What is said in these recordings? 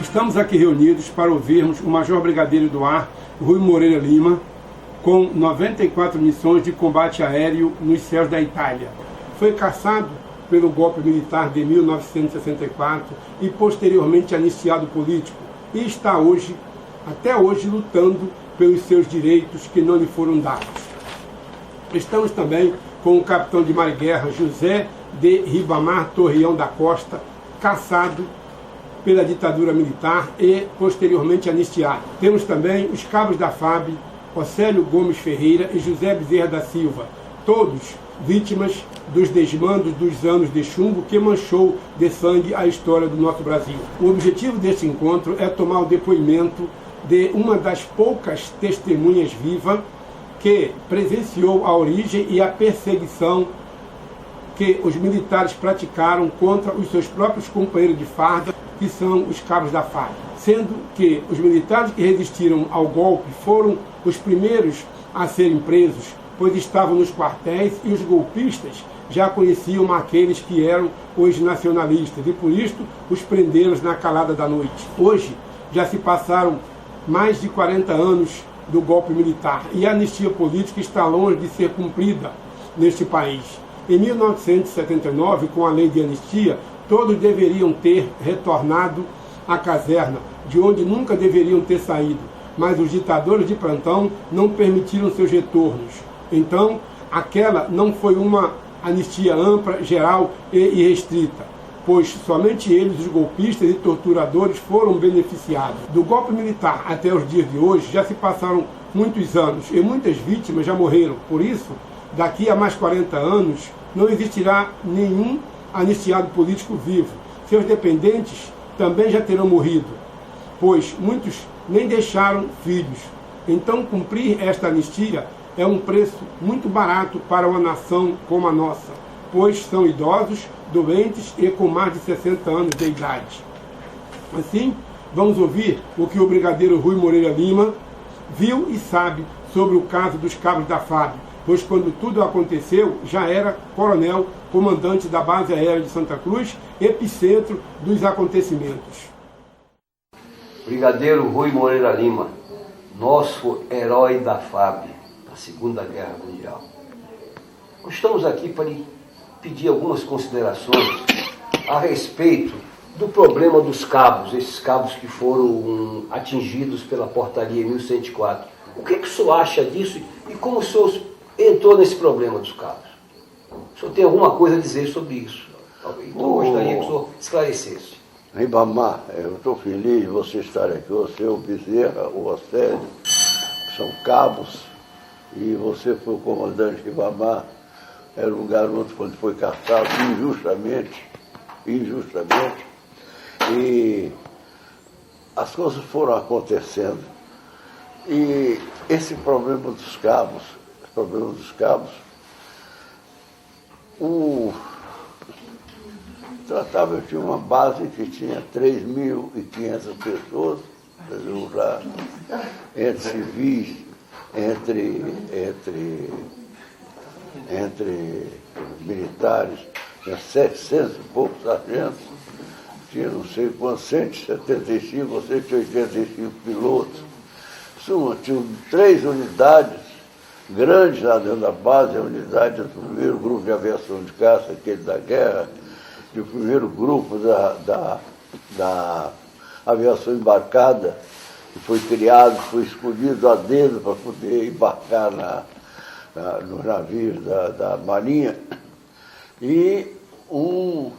Estamos aqui reunidos para ouvirmos o Major Brigadeiro do Ar, Rui Moreira Lima, com 94 missões de combate aéreo nos céus da Itália. Foi caçado pelo golpe militar de 1964 e posteriormente anistiado político, e está hoje, até hoje, lutando pelos seus direitos que não lhe foram dados. Estamos também com o capitão de mar e guerra José de Ribamar Torreão da Costa, caçado pela ditadura militar e posteriormente anistiado. Temos também os cabos da FAB, Océlio Gomes Ferreira e José Bezerra da Silva, todos vítimas dos desmandos dos anos de chumbo que manchou de sangue a história do nosso Brasil. O objetivo deste encontro é tomar o depoimento de uma das poucas testemunhas vivas que presenciou a origem e a perseguição que os militares praticaram contra os seus próprios companheiros de farda, que são os cabos da FAB. Sendo que os militares que resistiram ao golpe foram os primeiros a serem presos, pois estavam nos quartéis, e os golpistas já conheciam aqueles que eram os nacionalistas, e por isso os prenderam na calada da noite. Hoje já se passaram mais de 40 anos do golpe militar, e a anistia política está longe de ser cumprida neste país. Em 1979, com a lei de anistia, todos deveriam ter retornado à caserna, de onde nunca deveriam ter saído, mas os ditadores de plantão não permitiram seus retornos. Então, aquela não foi uma anistia ampla, geral e irrestrita, pois somente eles, os golpistas e torturadores, foram beneficiados. Do golpe militar até os dias de hoje, já se passaram muitos anos e muitas vítimas já morreram. Por isso, daqui a mais 40 anos, não existirá nenhum anistiado político vivo. Seus dependentes também já terão morrido, pois muitos nem deixaram filhos. Então, cumprir esta anistia é um preço muito barato para uma nação como a nossa, pois são idosos, doentes e com mais de 60 anos de idade. Assim, vamos ouvir o que o brigadeiro Rui Moreira Lima viu e sabe sobre o caso dos cabos da FAB, pois quando tudo aconteceu já era coronel, comandante da base aérea de Santa Cruz, epicentro dos acontecimentos. Brigadeiro Rui Moreira Lima, nosso herói da FAB, da Segunda Guerra Mundial. Nós estamos aqui para lhe pedir algumas considerações a respeito do problema dos cabos, esses cabos que foram atingidos pela portaria 1104. O que o senhor acha disso e como o senhor entrou nesse problema dos cabos? O senhor tem alguma coisa a dizer sobre isso? Então eu gostaria que o senhor esclarecesse. Ribamar, eu estou feliz de você estar aqui, você, o Bezerra, o Océlio, são cabos, e você foi o comandante Ribamar, era um garoto quando foi caçado injustamente, e as coisas foram acontecendo. E esse problema dos cabos, tratava de uma base que tinha 3.500 pessoas, lá, entre civis, entre militares, tinha 700 e poucos sargentos, tinha não sei quantos, 175 ou 185 pilotos. Tinham 3 unidades grandes lá dentro da base, a unidade do primeiro grupo de aviação de caça, aquele da guerra, e o primeiro grupo da aviação embarcada, que foi criado, foi escolhido a dedo para poder embarcar nos navios da Marinha, e um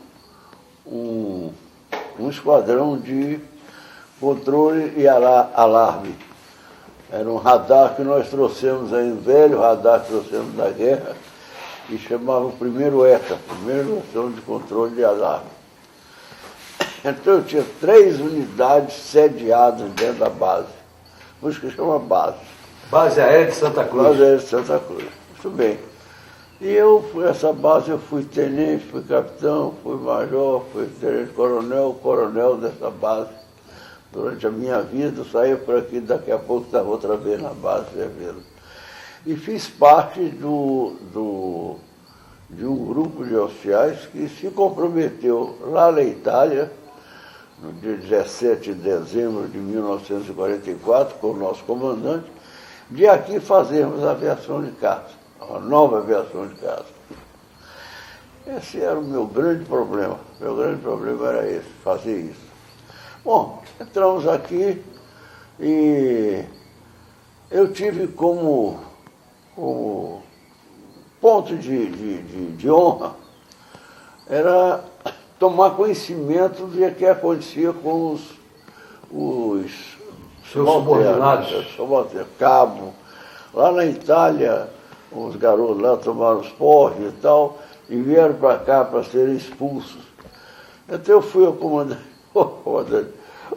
esquadrão de controle e alarme. Era um radar que nós trouxemos aí, um velho radar que trouxemos da guerra, e chamava o primeiro ECA, primeira ação de controle de alarme. Então eu tinha 3 unidades sediadas dentro da base, por isso que chama base. Base Aérea de Santa Cruz. Base Aérea de Santa Cruz, muito bem. E essa base eu fui tenente, fui capitão, fui major, fui tenente-coronel, coronel dessa base. Durante a minha vida, eu saía por aqui, daqui a pouco estava outra vez na base, servindo. e fiz parte de um grupo de oficiais que se comprometeu lá na Itália, no dia 17 de dezembro de 1944, com o nosso comandante, de aqui fazermos a aviação de caça, uma nova aviação de caça. Esse era o meu grande problema. Meu grande problema era esse, fazer isso. Bom, entramos aqui e eu tive como ponto de honra era tomar conhecimento do que acontecia com os subordinados, cabo. Lá na Itália, os garotos lá tomaram os porres e tal, e vieram para cá para serem expulsos. Então eu fui ao comandante.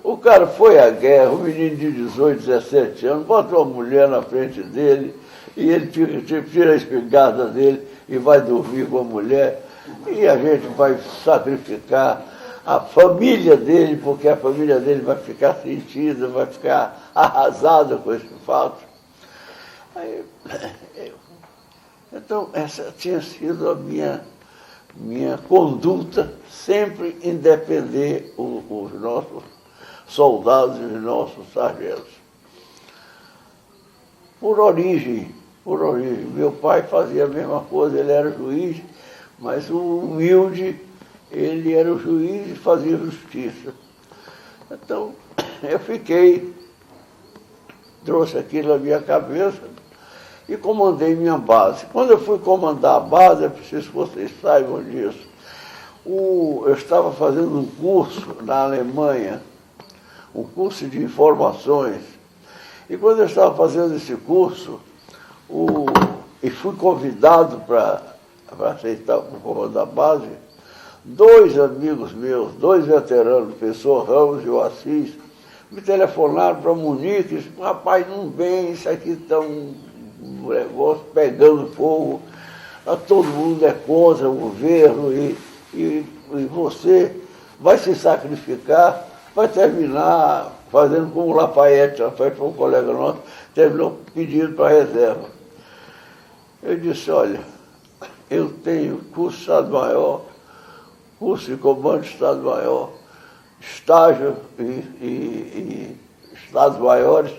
O cara foi à guerra, um menino de 18, 17 anos, bota uma mulher na frente dele, e ele tira a espingarda dele e vai dormir com a mulher, e a gente vai sacrificar a família dele, porque a família dele vai ficar sentida, vai ficar arrasada com esse fato. Então, essa tinha sido a minha conduta, sempre em defender os nossos soldados e os nossos sargentos. Por origem, meu pai fazia a mesma coisa, ele era juiz, mas o humilde, ele era o juiz e fazia justiça. Então, eu trouxe aquilo na minha cabeça e comandei minha base. Quando eu fui comandar a base, é preciso que vocês saibam disso, eu estava fazendo um curso na Alemanha, um curso de informações, e quando eu estava fazendo esse curso, e fui convidado para aceitar o comando da base, dois amigos meus, dois veteranos, o professor Ramos e o Assis, me telefonaram para Munique e disseram: rapaz, não vem, isso aqui está um negócio pegando fogo, todo mundo é contra o governo e você vai se sacrificar, vai terminar fazendo como o Lafayette foi um colega nosso, terminou pedindo para reserva. Eu disse: olha, eu tenho curso de Estado-Maior, curso de comando de Estado-Maior, estágio e Estados Maiores.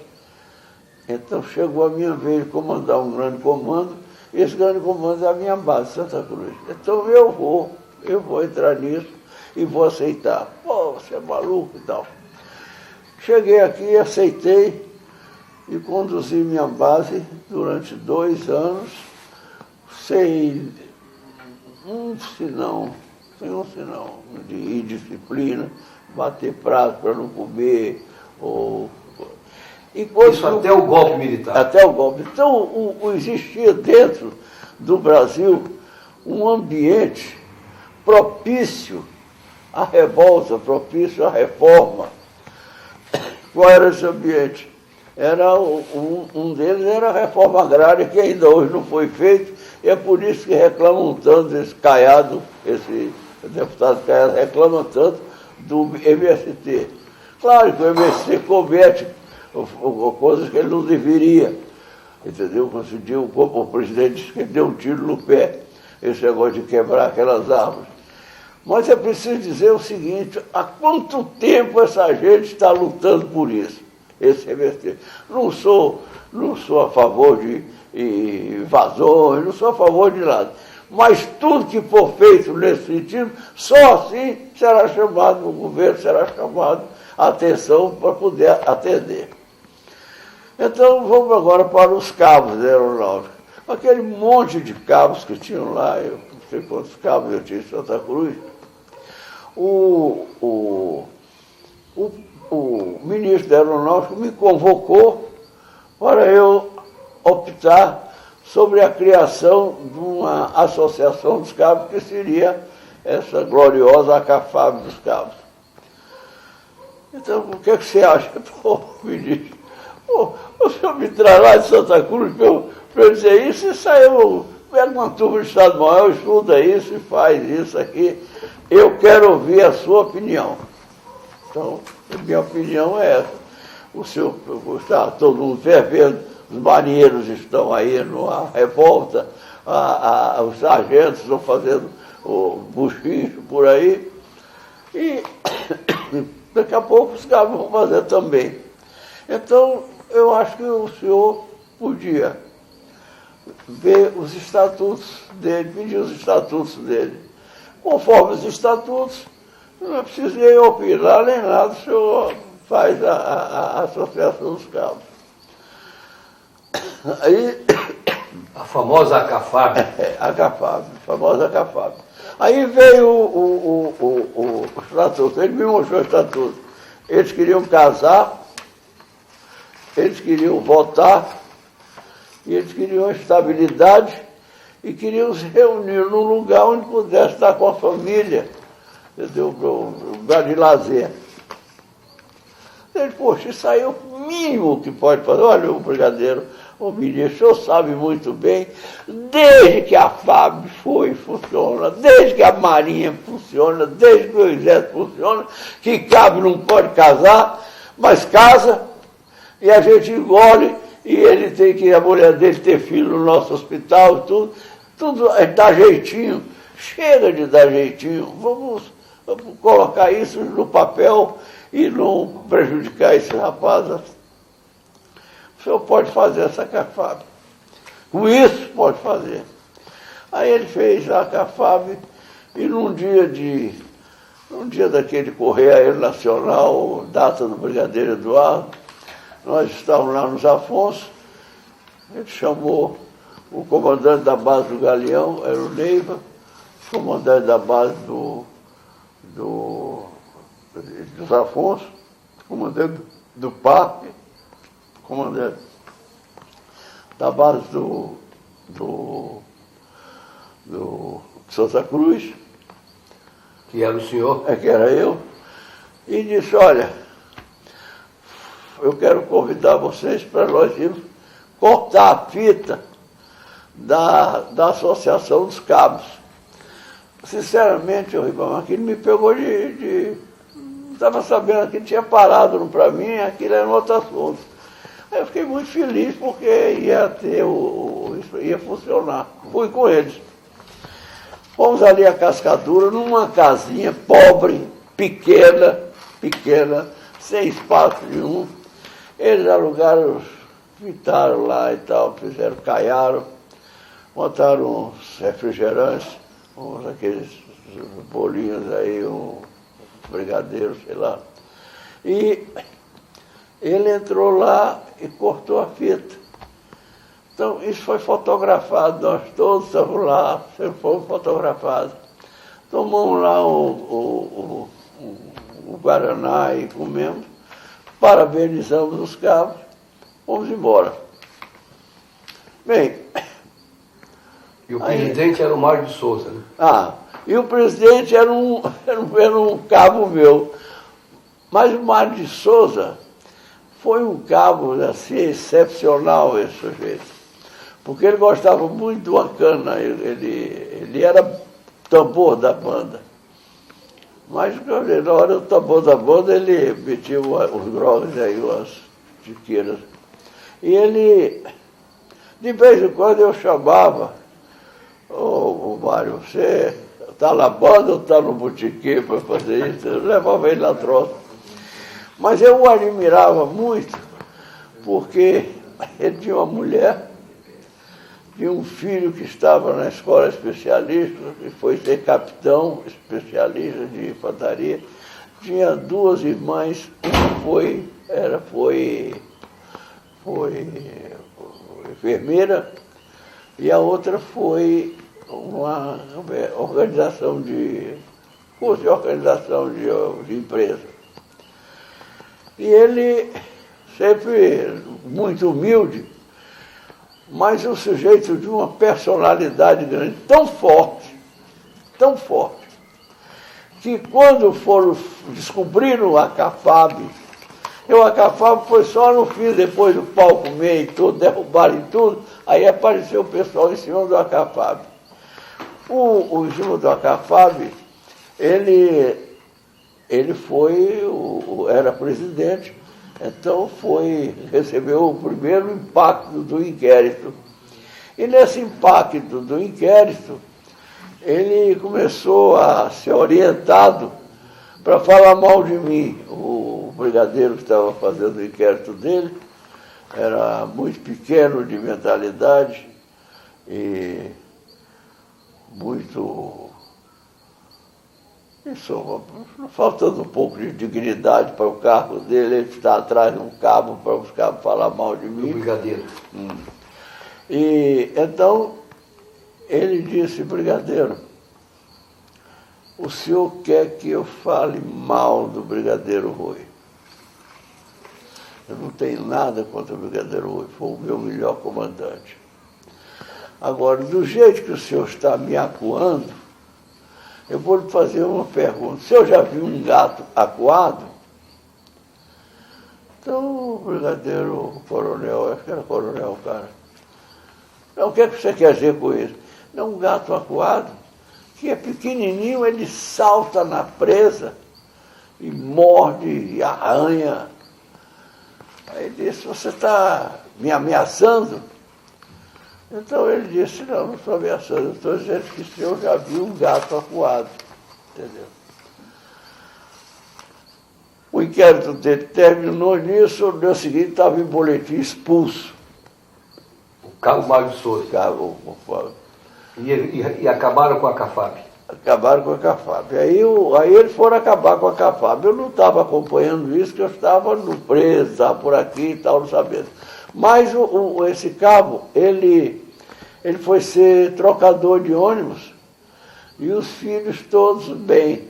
Então chegou a minha vez de comandar um grande comando, e esse grande comando é a minha base, Santa Cruz. Então eu vou entrar nisso e vou aceitar. Pô, você é maluco e tal. Cheguei aqui, aceitei e conduzi minha base durante 2 anos, sem um sinal de indisciplina, bater prato para não comer, isso até o golpe militar. Até o golpe. Então, existia dentro do Brasil um ambiente propício à revolta, propício à reforma. Qual era esse ambiente? Um deles era a reforma agrária, que ainda hoje não foi feita, e é por isso que reclamam tanto esse deputado Caiado reclama tanto do MST. Claro que o MST comete coisas que ele não deveria, entendeu? O presidente disse que ele deu um tiro no pé, esse negócio de quebrar aquelas árvores. Mas é preciso dizer o seguinte: há quanto tempo essa gente está lutando por isso, esse MST? Não sou a favor de invasões, não sou a favor de nada. Mas tudo que for feito nesse sentido, só assim será chamado, o governo será chamado a atenção para poder atender. Então vamos agora para os cabos da aeronáutica. Aquele monte de cabos que tinham lá, eu não sei quantos cabos eu tinha em Santa Cruz, o ministro da Aeronáutica me convocou para eu optar sobre a criação de uma associação dos cabos, que seria essa gloriosa ACAFAB dos cabos. Então, o que é que você acha? Pô, ministro, o senhor me traz lá de Santa Cruz para eu dizer isso, e saiu, pega uma turma de Estado-Maior, estuda isso e faz isso aqui. Eu quero ouvir a sua opinião. Então, a minha opinião é essa. O senhor está todo mundo fervendo os marinheiros estão aí numa revolta, os sargentos estão fazendo o buchincho por aí, e daqui a pouco os cabos vão fazer também. Então, eu acho que o senhor podia ver os estatutos dele, pedir os estatutos dele. Conforme os estatutos, não é preciso nem opinar nem nada, o senhor faz a Associação dos Cabos. Aí, A famosa ACAFAB. a famosa ACAFAB. Aí veio o estatuto, ele me mostrou o estatuto. Eles queriam casar, eles queriam votar, e eles queriam estabilidade e queriam se reunir num lugar onde pudesse estar com a família, entendeu? Um lugar de lazer. Ele, poxa, isso aí é o mínimo que pode fazer. Olha, o brigadeiro, o ministro, o senhor sabe muito bem, desde que a FAB funciona, desde que a Marinha funciona, desde que o Exército funciona, que cabo não pode casar, mas casa, e a gente engole, e ele tem que, a mulher dele ter filho no nosso hospital, tudo dá jeitinho. Chega de dar jeitinho, vamos colocar isso no papel e não prejudicar esse rapaz. O senhor pode fazer essa CAFAB. Com isso pode fazer. Aí ele fez a CAFAB e num dia daquele Correio Aéreo Nacional, data do Brigadeiro Eduardo, nós estávamos lá nos Afonso, ele chamou o comandante da base do Galeão, era o Neiva, o comandante da base dos Afonso, o comandante do Parque, o comandante da base do Santa Cruz. Que era o senhor? Que era eu. E disse, olha, eu quero convidar vocês para nós irmos cortar a fita da Associação dos Cabos. Sinceramente, aquilo me pegou não estava sabendo que tinha parado para mim, aquilo era um outro assunto. Aí eu fiquei muito feliz porque ia funcionar. Fui com eles. Fomos ali a Cascadura, numa casinha pobre, pequena, sem espaço nenhum. Eles alugaram, pintaram lá e tal, caiaram, montaram uns refrigerantes, aqueles bolinhos aí, um brigadeiro, sei lá. E ele entrou lá e cortou a fita. Então, isso foi fotografado, nós todos estamos lá, sempre fomos fotografados. Tomamos lá o Guaraná e comemos, parabenizamos os cabos, fomos embora. Bem... E o presidente era o Mário de Souza, né? E o presidente era um cabo meu. Mas o Mário de Souza foi um cabo assim, excepcional, esse sujeito. Porque ele gostava muito de uma cana, ele era tambor da banda. Mas na hora do tambor da banda, ele metia os grogues aí, as tiqueiras. E ele, de vez em quando, eu chamava, ô Mário, você está na banda ou está no botiquim para fazer isso? Eu levava ele na troça. Mas eu o admirava muito, porque ele tinha uma mulher, tinha um filho que estava na escola especialista, que foi ser capitão especialista de infantaria, tinha duas irmãs, uma foi enfermeira e a outra foi uma organização de empresa. E ele, sempre muito humilde, mas um sujeito de uma personalidade grande, tão forte, que quando descobriram a CAFAB, o ACAFAB foi só no fim, depois do palco meio e tudo, derrubaram tudo, aí apareceu o pessoal em cima do ACAFAB. O em cima do ACAFAB, ele era presidente Então recebeu o primeiro impacto do inquérito. E nesse impacto do inquérito, ele começou a ser orientado para falar mal de mim. O brigadeiro que estava fazendo o inquérito dele era muito pequeno de mentalidade e muito... Isso, faltando um pouco de dignidade para o cargo dele, ele está atrás de um cabo para os cabos falar mal de mim. O brigadeiro. E então ele disse: brigadeiro, o senhor quer que eu fale mal do brigadeiro Rui? Eu não tenho nada contra o brigadeiro Rui, foi o meu melhor comandante. Agora, do jeito que o senhor está me acuando, eu vou lhe fazer uma pergunta. O senhor já viu um gato acuado? Então, o brigadeiro, o coronel, acho que era coronel, cara. Não, o que é que você quer dizer com isso? Não, um gato acuado, que é pequenininho, ele salta na presa e morde e arranha. Aí ele disse: você está me ameaçando? Então ele disse: não, não estou ameaçando, estou dizendo que o senhor já viu um gato acuado. Entendeu? O inquérito dele terminou nisso, no dia seguinte estava em boletim expulso. O Cabo Mário de Souza. E acabaram com a CAFAB. Acabaram com a CAFAB. Aí eles foram acabar com a CAFAB. Eu não estava acompanhando isso, porque eu estava no preso, estava por aqui e tal, não sabendo. Mas esse cabo, ele foi ser trocador de ônibus e os filhos todos bem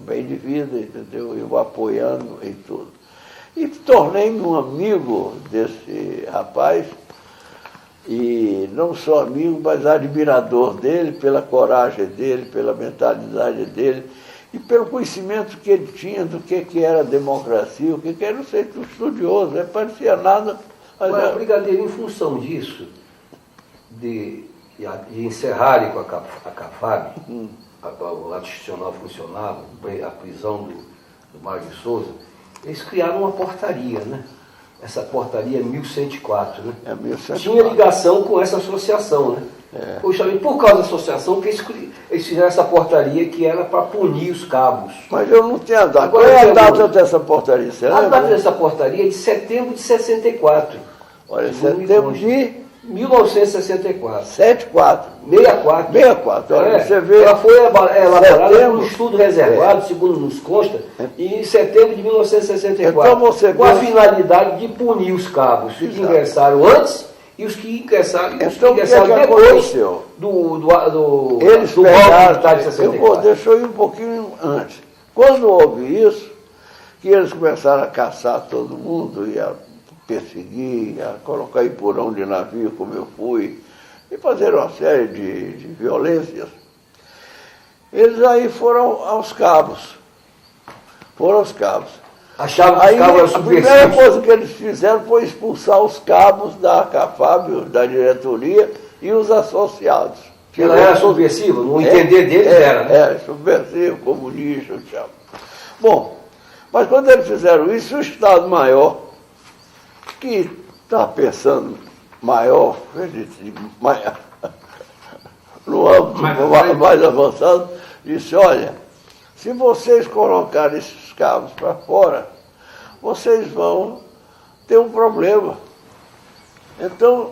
de vida, entendeu? Eu apoiando em tudo. E tornei-me um amigo desse rapaz, e não só amigo, mas admirador dele, pela coragem dele, pela mentalidade dele, e pelo conhecimento que ele tinha do que era democracia, o que era um centro estudioso, não parecia nada. Mas, brigadeiro, em função disso, de encerrarem com a CAFAB, o lado institucional funcionava, a prisão do Mário de Souza, eles criaram uma portaria, né? Essa portaria é 1104, né? É 1104. Tinha ligação com essa associação, né? Justamente por causa da associação que eles fizeram essa portaria que era para punir os cabos. Mas eu não tinha data. Qual é a data dessa portaria? Você lembra? A data dessa portaria é de setembro de 64. Olha, setembro de 1964. 64. 64. Olha, você vê. Ela foi elaborada por um estudo reservado, segundo nos consta, em setembro de 1964. Então você com a finalidade de punir os cabos que ingressaram antes e os que ingressaram, então, depois aconteceu? do Eles golpe militar de 64. Deixa eu ir um pouquinho antes. Quando houve isso, que eles começaram a caçar todo mundo e a perseguir, a colocar em porão de navio, como eu fui, e fazer uma série de violências, eles aí foram aos cabos. Achavam que aí, os cabos eram a primeira subversivos. coisa que eles fizeram foi expulsar os cabos da CAFAB, da diretoria, e os associados. Ela era subversiva, no entender deles era, né? Era subversivo, comunista, tchau. Bom, mas quando eles fizeram isso, o Estado-Maior, que está pensando maior, no âmbito mais avançado, disse: olha, se vocês colocarem esses cabos para fora, vocês vão ter um problema. Então,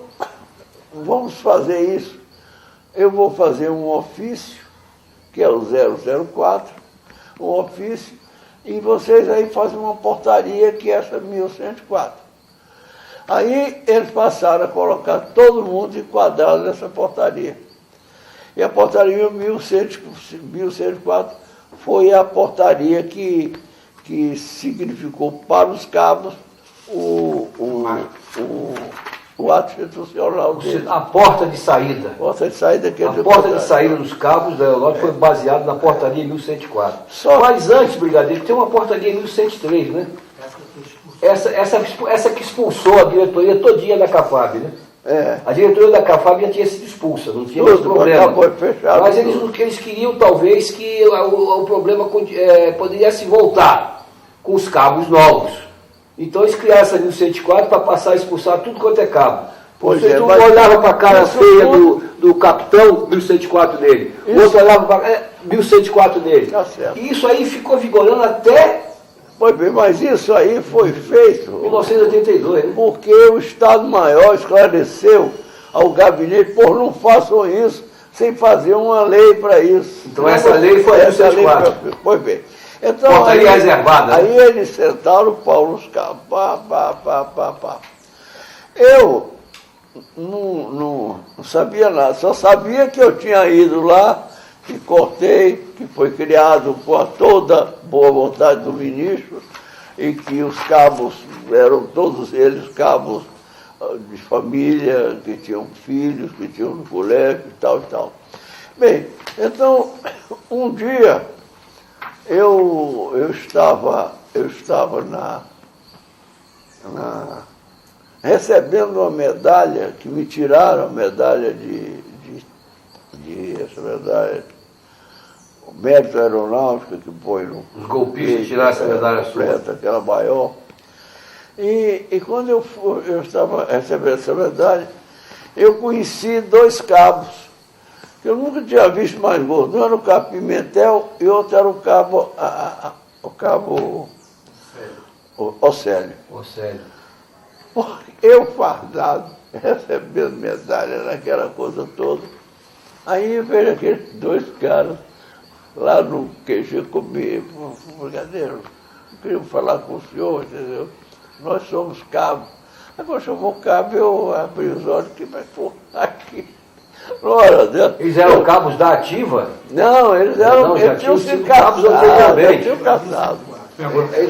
vamos fazer isso. Eu vou fazer um ofício, que é o 004, um ofício, e vocês aí fazem uma portaria, que é essa 1104. Aí eles passaram a colocar todo mundo enquadrado nessa portaria. E a portaria 1104 foi a portaria que significou para os cabos o ato institucional dele. A porta de saída. Porta de saída que a porta de saída dos cabos da Europa foi baseada na portaria 1104. Mas antes, brigadeiro, tem uma portaria 1103, né? Essa que expulsou a diretoria todinha da CAFAB, né? A diretoria da CAFAB já tinha sido expulsa, não tinha mais problema. Mas eles queriam, talvez, que o problema poderia se voltar com os cabos novos. Então eles criaram essa 1104 para passar a expulsar tudo quanto é cabo. Pois Você é, mas olhava para a cara feia do capitão, 1104 dele. O outro olhava para 1104 dele. Tá certo. E isso aí ficou vigorando até Pois bem, mas isso aí foi feito 1982, né? porque o Estado-Maior esclareceu ao gabinete, por não façam isso sem fazer uma lei para isso. Então essa lei foi a 1104. Pois bem. Então, Portaria reservada. Aí eles sentaram o pau nos cabos. Pá. Eu não sabia nada, só sabia que eu tinha ido lá, que cortei, que foi criado com toda boa vontade do ministro, e que os cabos eram todos eles cabos de família, que tinham filhos, que tinham no colégio e tal e tal. Bem, então, um dia eu estava recebendo uma medalha, que me tiraram a medalha essa medalha, o mérito aeronáutico que põe no... Os golpistas tiraram essa medalha preta, aquela maior. E quando eu estava recebendo essa medalha, eu conheci 2 cabos, que eu nunca tinha visto mais gordo. Um era o cabo Pimentel e outro era o cabo Océlio. Eu fardado, recebendo medalha naquela coisa toda. Aí eu vejo aqueles 2 caras lá no QG comigo, brigadeiro, queriam falar com o senhor, entendeu? Nós somos cabos. Aí quando chamou o cabo, eu abri os olhos, que vai pôr aqui. Eles eram cabos da ativa? Não, eles tinham sido cabos anteriormente. Tinham caçado.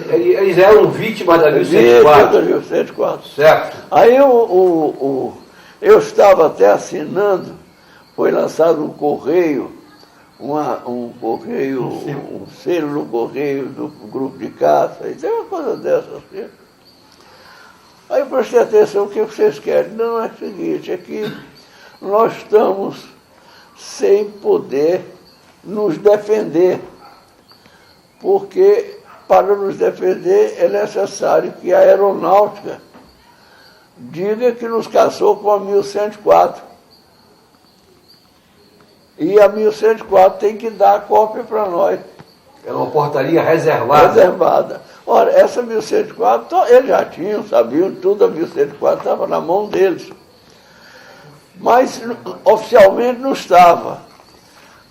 Eles eram vítimas da 1104. Certo. Aí eu estava até assinando, foi lançado um correio, um selo no correio do grupo de caça, e tem uma coisa dessa assim. Aí eu prestei atenção, o que vocês querem? Não, é o seguinte, aqui nós estamos sem poder nos defender, porque para nos defender é necessário que a aeronáutica diga que nos caçou com a 1104. E a 1104 tem que dar a cópia para nós. É uma portaria reservada. Ora, essa 1104, eles já tinham, sabiam tudo, a 1104 estava na mão deles. Mas oficialmente não estava.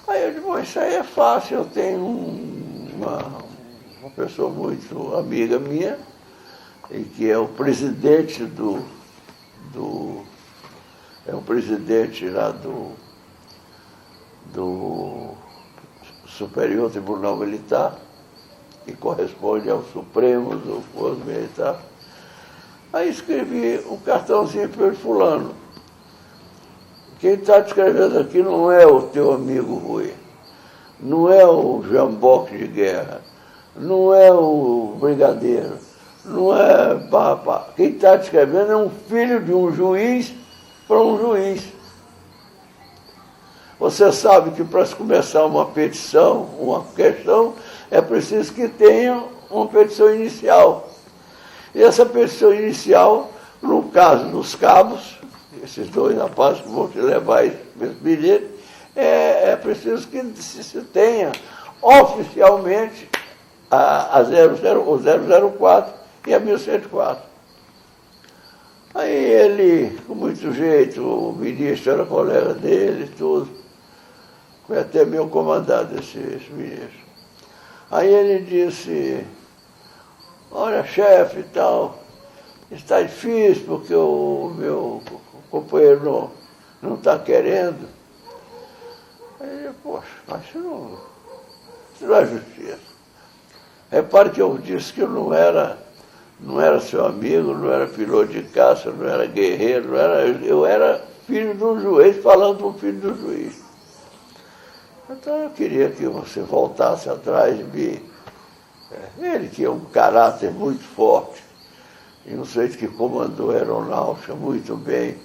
Aí eu disse, bom, isso aí é fácil, eu tenho uma pessoa muito amiga minha, e que é o presidente é o presidente lá do Superior Tribunal Militar, que corresponde ao Supremo do Poder Militar. Aí escrevi um cartãozinho para ele, fulano. Quem está te escrevendo aqui não é o teu amigo Rui, não é o jamboque de guerra, não é o brigadeiro, não é papá. Quem está te escrevendo é um filho de um juiz para um juiz. Você sabe que para se começar uma petição, uma questão, é preciso que tenha uma petição inicial. E essa petição inicial, no caso dos cabos, esses 2 rapazes que vão te levar esse bilhete, é preciso que se tenha oficialmente o 004 e a 1104. Aí ele, com muito jeito, o ministro era colega dele, tudo, foi até meu comandante esse ministro. Aí ele disse, olha, chefe e tal, está difícil porque o meu companheiro não está querendo. Aí ele, poxa, mas isso não é justiça. Repare que eu disse que eu não era seu amigo, não era piloto de caça, não era guerreiro, eu era filho de um juiz falando para o filho do juiz. Então eu queria que você voltasse atrás de mim. Ele tinha um caráter muito forte, e um sujeito que comandou a aeronáutica muito bem,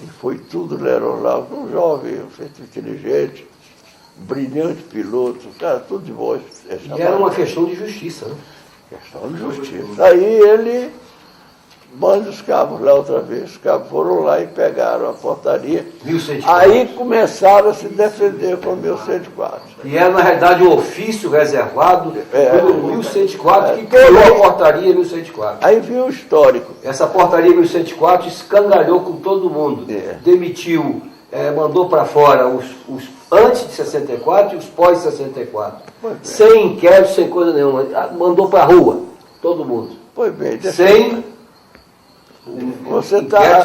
e foi tudo na aeronáutica, um jovem, um sujeito inteligente, brilhante piloto, cara, tudo de bom. E era uma questão de justiça, né? Questão de justiça. Aí ele manda os cabos lá outra vez. Os cabos foram lá e pegaram a portaria. 1104. Aí começaram a se defender com o 1104. E era, na realidade, um ofício reservado pelo 1104 que criou a portaria 1104. Aí viu o histórico. Essa portaria 1104 escangalhou com todo mundo. Demitiu, mandou para fora os antes de 64 e os pós-64. Sem inquérito, sem coisa nenhuma. Mandou para a rua, todo mundo. Pois bem, sem... Você está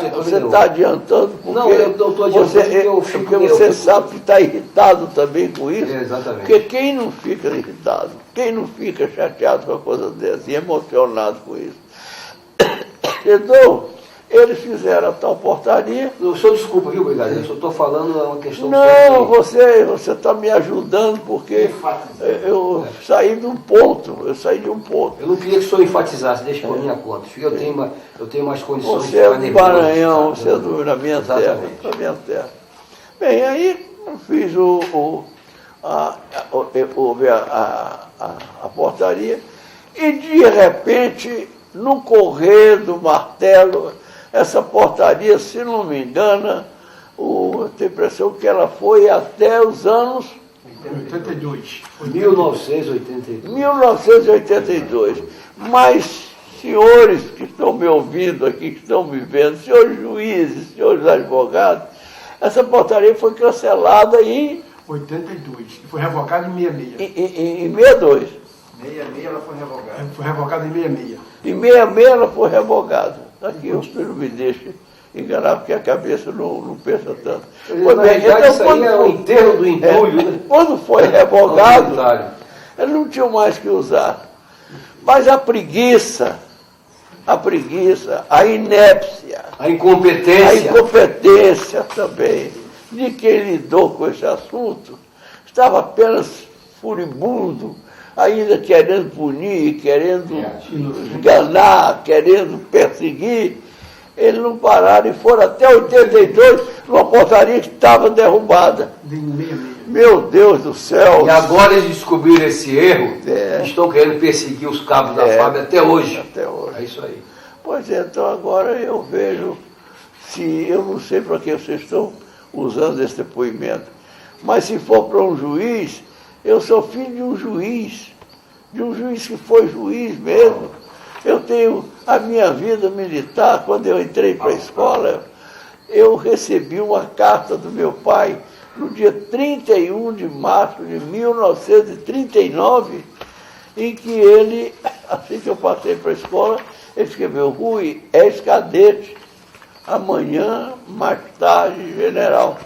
adiantando porque, não, eu estou adiantando porque você sabe que está irritado também com isso. Exatamente. Porque quem não fica irritado, quem não fica chateado com a coisa dessa e emocionado com isso? Então, eles fizeram a tal portaria. O senhor desculpa, viu, brigadeiro? Eu só estou falando uma questão... Não, você está me ajudando porque eu saí de um ponto. Eu não queria que o senhor enfatizasse, deixa por minha conta. Eu tenho mais condições de ficar nervoso. Você é do Maranhão, você é na minha terra. Na minha terra. Bem, aí eu fiz a portaria e de repente, no correr do martelo, essa portaria, se não me engano, eu tenho a impressão que ela foi até os anos... 82. 1982. 1982. Mas, senhores que estão me ouvindo aqui, que estão me vendo, senhores juízes, senhores advogados, essa portaria foi cancelada em... 82. E foi revogada em 66. Em 62. 66 ela foi revogada. Foi revogada em 66. Em 66 ela foi revogada. Aqui o filho me deixa enganar, porque a cabeça não pensa tanto. Na verdade, isso aí é o enterro do entulho, né? Quando foi revogado, eles não tinham mais que usar. Mas a preguiça, a inépcia, a incompetência também de quem lidou com esse assunto, estava apenas furibundo, ainda querendo punir, querendo enganar, querendo perseguir. Eles não pararam e foram até 82, numa portaria que estava derrubada. Meu Deus do céu! E agora eles descobriram esse erro e estão querendo perseguir os cabos da FAB até hoje. Até hoje. É isso aí. Pois é, então agora eu vejo, eu não sei para que vocês estão usando esse depoimento, mas se for para um juiz, eu sou filho de um juiz que foi juiz mesmo. Eu tenho a minha vida militar. Quando eu entrei para a escola, eu recebi uma carta do meu pai no dia 31 de março de 1939, em que ele, assim que eu passei para a escola, ele escreveu: Rui, és cadete, amanhã, mais tarde, general.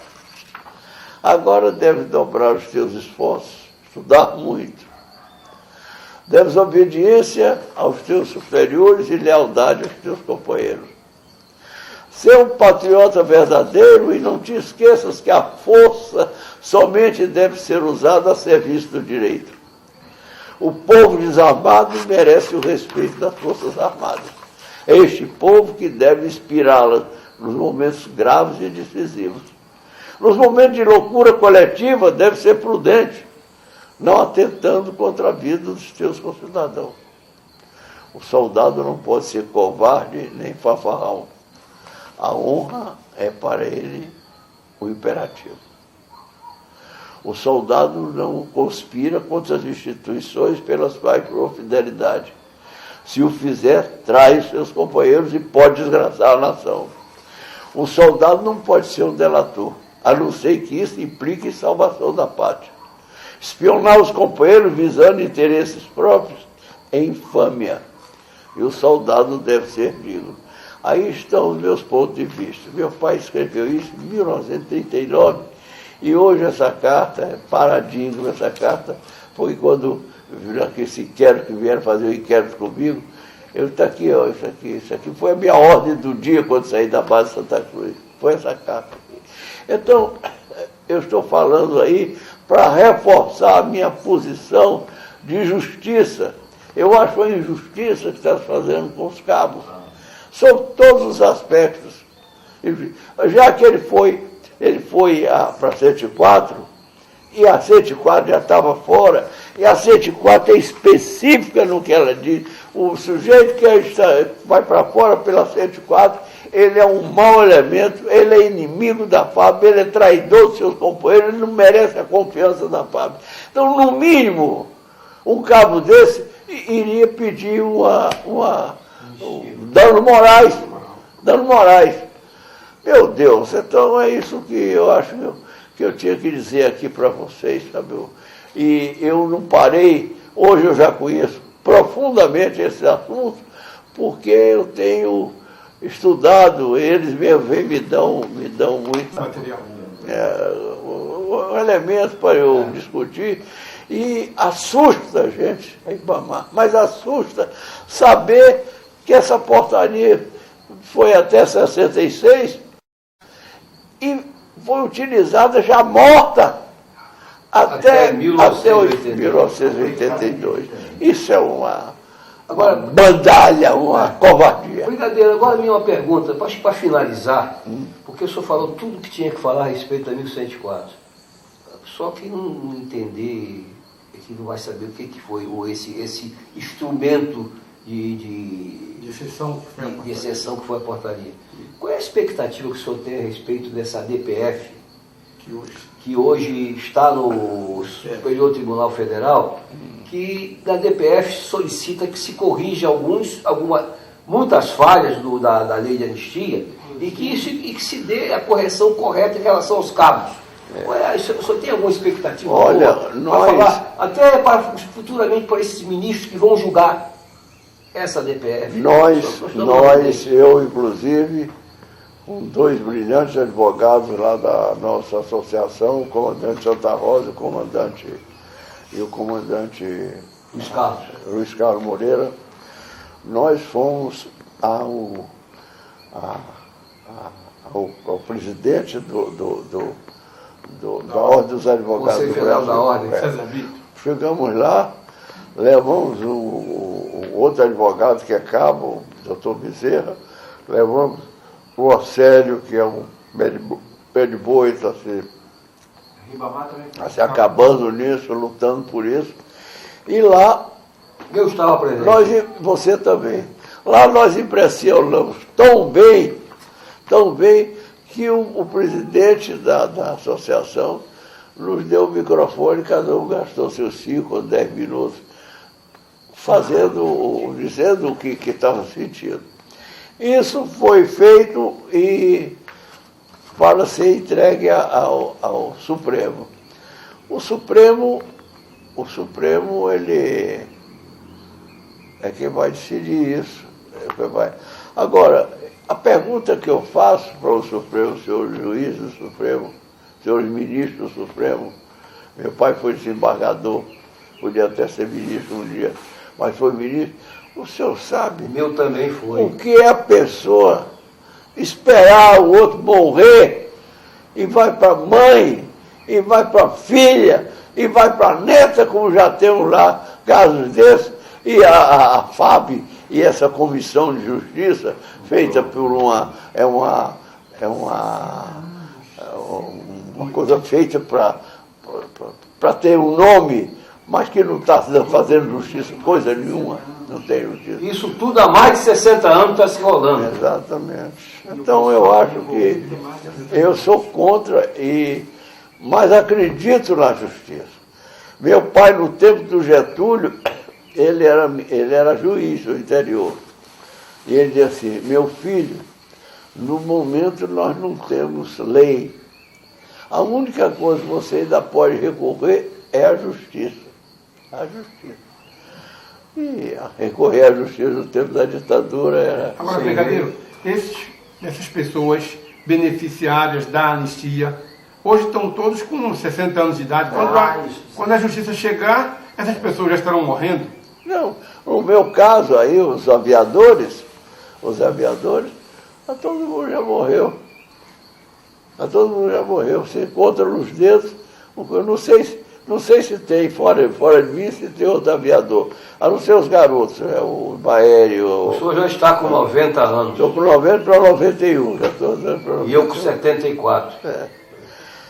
Agora deve dobrar os teus esforços, estudar muito. Deves obediência aos teus superiores e lealdade aos teus companheiros. Ser um patriota verdadeiro e não te esqueças que a força somente deve ser usada a serviço do direito. O povo desarmado merece o respeito das Forças Armadas. É este povo que deve inspirá-las nos momentos graves e decisivos. Nos momentos de loucura coletiva, deve ser prudente, não atentando contra a vida dos teus concidadãos. O soldado não pode ser covarde nem fanfarrão. A honra é para ele o imperativo. O soldado não conspira contra as instituições pelas quais por fidelidade. Se o fizer, trai os seus companheiros e pode desgraçar a nação. O soldado não pode ser um delator, a não ser que isso implique salvação da pátria. Espionar os companheiros visando interesses próprios é infâmia. E o soldado deve ser digno. Aí estão os meus pontos de vista. Meu pai escreveu isso em 1939 e hoje essa carta é paradigma. Essa carta foi quando esse inquérito que vieram fazer o inquérito comigo. Está aqui, ó, isso aqui foi a minha ordem do dia quando saí da base de Santa Cruz. Foi essa carta aqui. Então, eu estou falando aí para reforçar a minha posição de justiça. Eu acho a injustiça que está se fazendo com os cabos, sob todos os aspectos. Já que ele foi para 104, e a 104 já estava fora, e a 104 é específica no que ela diz. O sujeito que vai para fora pela 104, ele é um mau elemento, ele é inimigo da FAB, ele é traidor dos seus companheiros, ele não merece a confiança da FAB. Então, no mínimo, um cabo desse iria pedir dano morais. Dano morais. Meu Deus, então é isso que eu acho que eu tinha que dizer aqui para vocês, sabe? E eu não parei, hoje eu já conheço profundamente esse assunto, porque eu tenho estudado, eles mesmo me dão muito material. Elementos para eu discutir, e assusta a gente, a Ibamar, mas assusta saber que essa portaria foi até 66 e foi utilizada já morta até 1982. Isso é uma bandalha, uma covardia. Brigadeiro, agora a minha pergunta, para finalizar, porque o senhor falou tudo que tinha que falar a respeito da 1104. Só que não entender, que não vai saber o que foi esse instrumento de exceção que foi a portaria. Qual é a expectativa que o senhor tem a respeito dessa DPF, que hoje está no Superior Tribunal Federal, que da DPF solicita que se corrija muitas falhas da lei de anistia e que se dê a correção correta em relação aos cabos? O senhor tem alguma expectativa? Olha, falar, até futuramente para esses ministros que vão julgar essa DPF? Eu inclusive, com dois brilhantes advogados lá da nossa associação, o comandante Santa Rosa e o comandante Luiz Carlos Moreira, nós fomos ao presidente da Ordem dos Advogados do Brasil. Da Ordem. Chegamos lá, levamos o outro advogado que é cabo, o doutor Bezerra, levamos o Orcélio, que é um pé de boi, está se acabando nisso, lutando por isso. E lá, eu estava presente. Você também. Lá nós impressionamos tão bem, que o presidente da associação nos deu o microfone, cada um gastou seus 5 ou 10 minutos dizendo o que estava sentindo. Isso foi feito para ser entregue ao Supremo. O Supremo, ele é quem vai decidir isso. Agora, a pergunta que eu faço para o Supremo, senhores juízes do Supremo, senhores ministros do Supremo, meu pai foi desembargador, podia até ser ministro um dia, mas foi ministro. O senhor sabe? Meu também foi. O que é a pessoa esperar o outro morrer e vai para a mãe, e vai para a filha, e vai para a neta, como já temos lá casos desses, e a FAB e essa comissão de justiça feita por uma coisa feita para ter um nome, mas que não está fazendo justiça, coisa nenhuma, não tem justiça. Isso tudo há mais de 60 anos está se rolando. Exatamente. Então eu acho que eu sou contra, mas acredito na justiça. Meu pai, no tempo do Getúlio, ele era juiz do interior. E ele dizia assim: meu filho, no momento nós não temos lei. A única coisa que você ainda pode recorrer é a justiça. A justiça. E recorrer à justiça no tempo da ditadura era... Agora, Brigadeiro, essas pessoas beneficiárias da anistia, hoje estão todos com 60 anos de idade. Quando a justiça chegar, essas pessoas já estarão morrendo? Não, no meu caso aí, os aviadores, todo mundo já morreu. Todo mundo já morreu. Você encontra nos dedos, eu não sei se tem, fora de mim, se tem outro aviador. A não ser os garotos, o Baério. O senhor já está com 90 anos. Estou com 90 para 91, já estou andando para 91. E eu com 74.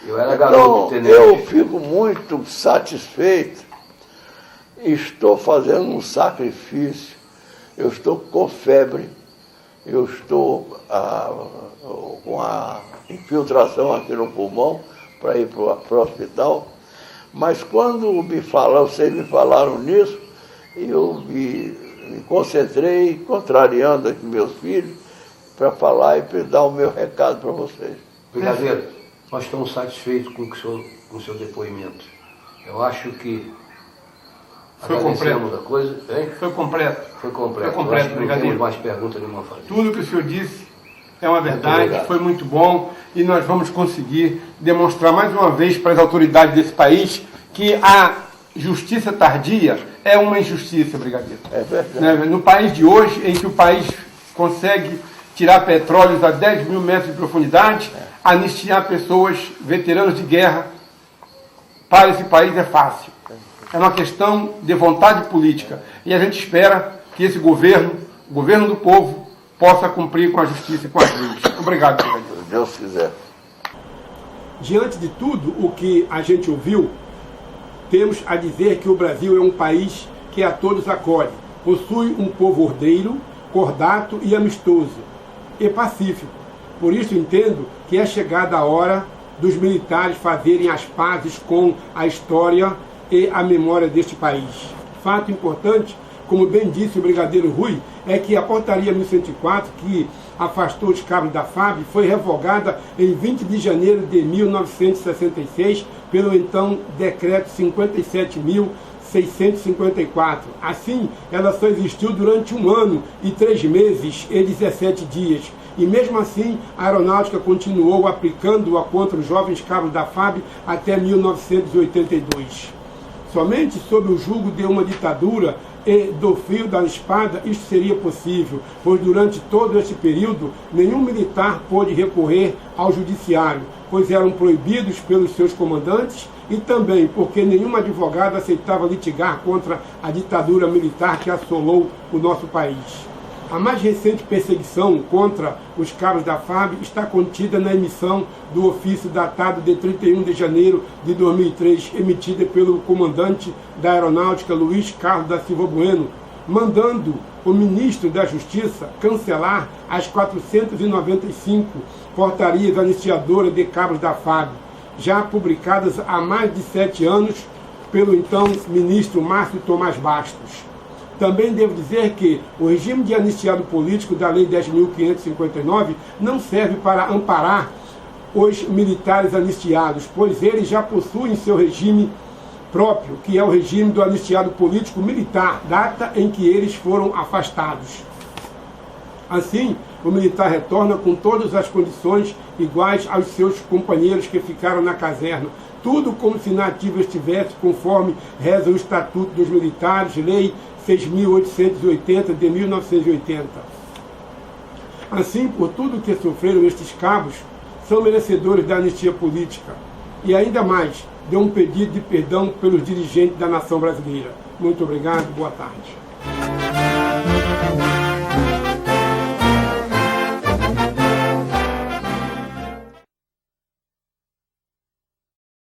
Eu era garoto, tenente. Eu fico muito satisfeito. Estou fazendo um sacrifício. Eu estou com febre. Eu estou com a infiltração aqui no pulmão para ir para o hospital. Mas quando vocês me falaram nisso, eu me concentrei, contrariando aqui meus filhos, para falar e dar o meu recado para vocês. Brigadeiro, nós estamos satisfeitos com o seu depoimento. Eu acho que foi completo. Da coisa, hein? Foi completo. Foi completo. Foi completo, não temos mais pergunta nenhuma a fazer. Tudo que o senhor disse é uma verdade, foi muito bom e nós vamos conseguir demonstrar mais uma vez para as autoridades desse país que a justiça tardia é uma injustiça, brigadeiro. É verdade. No país de hoje, em que o país consegue tirar petróleos a 10 mil metros de profundidade, anistiar pessoas, veteranos de guerra, para esse país é fácil. É uma questão de vontade política. E a gente espera que esse governo, o governo do povo, possa cumprir com a justiça e com as leis. Obrigado, brigadeiro. Se Deus quiser. Diante de tudo o que a gente ouviu, temos a dizer que o Brasil é um país que a todos acolhe. Possui um povo ordeiro, cordato e amistoso, e pacífico. Por isso entendo que é chegada a hora dos militares fazerem as pazes com a história e a memória deste país. Fato importante, como bem disse o brigadeiro Rui, é que a portaria 1104, que afastou os cabos da FAB, foi revogada em 20 de janeiro de 1966 pelo então decreto 57.654. Assim, ela só existiu durante 1 ano e 3 meses e 17 dias. E mesmo assim, a aeronáutica continuou aplicando-a contra os jovens cabos da FAB até 1982. Somente sob o jugo de uma ditadura e do fio da espada isso seria possível, pois durante todo esse período nenhum militar pôde recorrer ao judiciário, pois eram proibidos pelos seus comandantes e também porque nenhum advogado aceitava litigar contra a ditadura militar que assolou o nosso país. A mais recente perseguição contra os cabos da FAB está contida na emissão do ofício datado de 31 de janeiro de 2003, emitida pelo comandante da Aeronáutica, Luiz Carlos da Silva Bueno, mandando o ministro da Justiça cancelar as 495 portarias anistiadoras de cabos da FAB, já publicadas há mais de 7 anos pelo então ministro Márcio Tomás Bastos. Também devo dizer que o regime de anistiado político da Lei 10.559 não serve para amparar os militares anistiados, pois eles já possuem seu regime próprio, que é o regime do anistiado político militar, data em que eles foram afastados. Assim, o militar retorna com todas as condições iguais aos seus companheiros que ficaram na caserna, tudo como se na ativa estivesse, conforme reza o Estatuto dos Militares, Lei 6.880 de 1980. Assim, por tudo que sofreram estes cabos, são merecedores da anistia política. E ainda mais, de um pedido de perdão pelos dirigentes da nação brasileira. Muito obrigado, boa tarde.